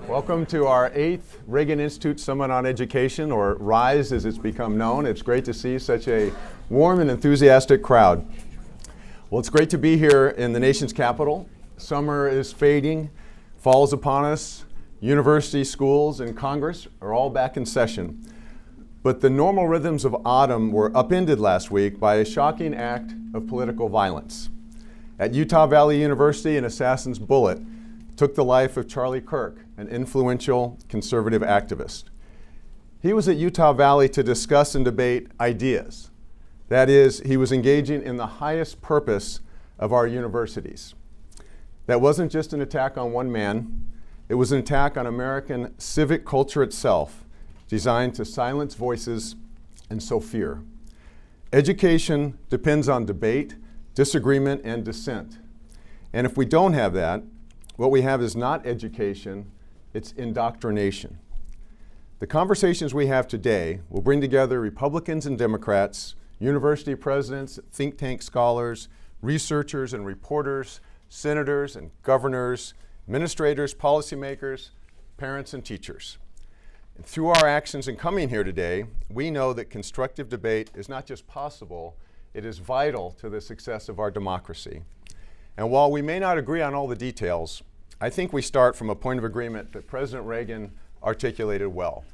Welcome to our 8th Reagan Institute Summit on Education, or RISE as it's become known. It's great to see such a warm and enthusiastic crowd. Well, it's great to be here in the nation's capital. Summer is fading, fall is upon us. Universities, schools, and Congress are all back in session. But the normal rhythms of autumn were upended last week by a shocking act of political violence. At Utah Valley University, an assassin's bullet took the life of Charlie Kirk, an influential conservative activist. He was at Utah Valley to discuss and debate ideas. That is, he was engaging in the highest purpose of our universities. That wasn't just an attack on one man, it was an attack on American civic culture itself, designed to silence voices and sow fear. Education depends on debate, disagreement, and dissent. And if we don't have that, what we have is not education, it's indoctrination. The conversations we have today will bring together Republicans and Democrats, university presidents, think tank scholars, researchers and reporters, senators and governors, administrators, policymakers, parents, and teachers. And through our actions in coming here today, we know that constructive debate is not just possible, it is vital to the success of our democracy. And while we may not agree on all the details, I think we start from a point of agreement that President Reagan articulated well.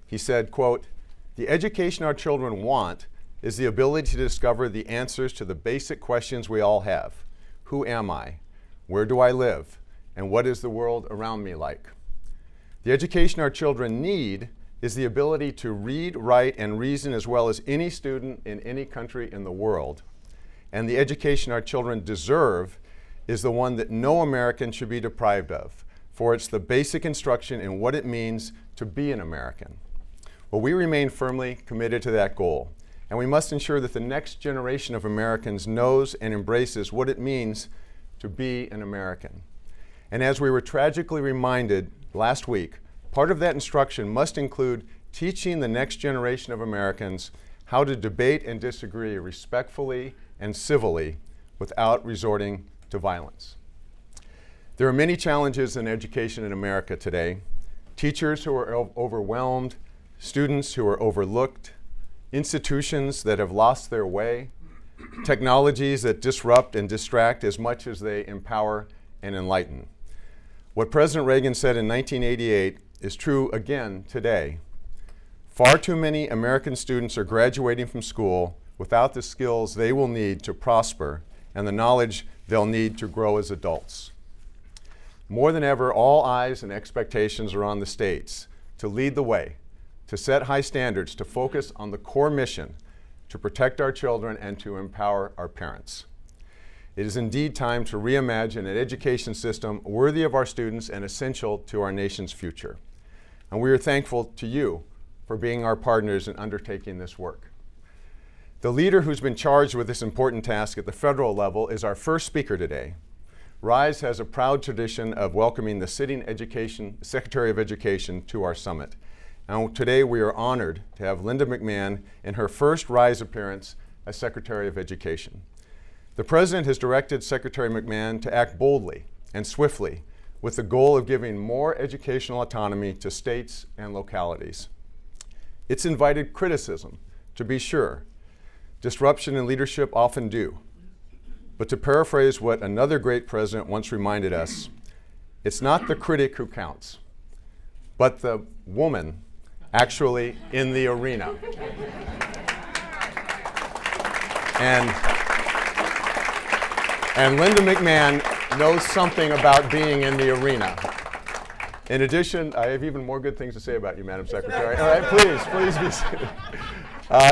He said, quote, "The education our children want is the ability to discover the answers to the basic questions we all have. Who am I? Where do I live? And what is the world around me like? The education our children need is the ability to read, write, and reason as well as any student in any country in the world. And the education our children deserve is the one that no American should be deprived of, for it's the basic instruction in what it means to be an American." Well, we remain firmly committed to that goal, and we must ensure that the next generation of Americans knows and embraces what it means to be an American. And as we were tragically reminded last week, part of that instruction must include teaching the next generation of Americans how to debate and disagree respectfully and civilly without resorting to violence. There are many challenges in education in America today. Teachers who are overwhelmed, students who are overlooked, institutions that have lost their way, technologies that disrupt and distract as much as they empower and enlighten. What President Reagan said in 1988 is true again today. Far too many American students are graduating from school without the skills they will need to prosper and the knowledge they'll need to grow as adults. More than ever, all eyes and expectations are on the states to lead the way, to set high standards, to focus on the core mission, to protect our children and to empower our parents. It is indeed time to reimagine an education system worthy of our students and essential to our nation's future. And we are thankful to you for being our partners in undertaking this work. The leader who's been charged with this important task at the federal level is our first speaker today. RISE has a proud tradition of welcoming the sitting Secretary of Education to our summit. And today we are honored to have Linda McMahon in her first RISE appearance as Secretary of Education. The President has directed Secretary McMahon to act boldly and swiftly with the goal of giving more educational autonomy to states and localities. It's invited criticism, to be sure. Disruption in leadership often do. But to paraphrase what another great president once reminded us, it's not the critic who counts, but the woman actually in the arena. And Linda McMahon knows something about being in the arena. In addition, I have even more good things to say about you, Madam Secretary. All right, please be seated.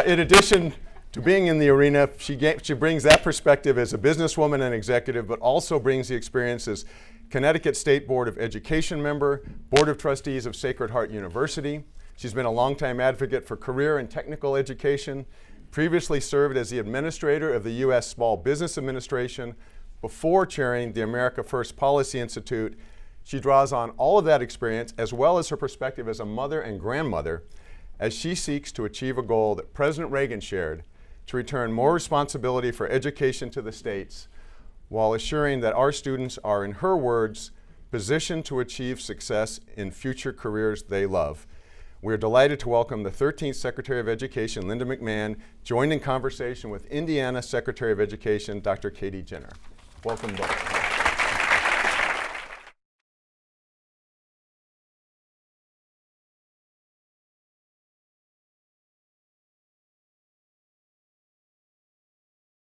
In addition to being in the arena, she brings that perspective as a businesswoman and executive, but also brings the experience as Connecticut State Board of Education member, Board of Trustees of Sacred Heart University. She's been a longtime advocate for career and technical education, previously served as the administrator of the U.S. Small Business Administration before chairing the America First Policy Institute. She draws on all of that experience as well as her perspective as a mother and grandmother as she seeks to achieve a goal that President Reagan shared to return more responsibility for education to the states while assuring that our students are, in her words, positioned to achieve success in future careers they love. We're delighted to welcome the 13th Secretary of Education, Linda McMahon, joined in conversation with Indiana Secretary of Education, Dr. Katie Jenner. Welcome both.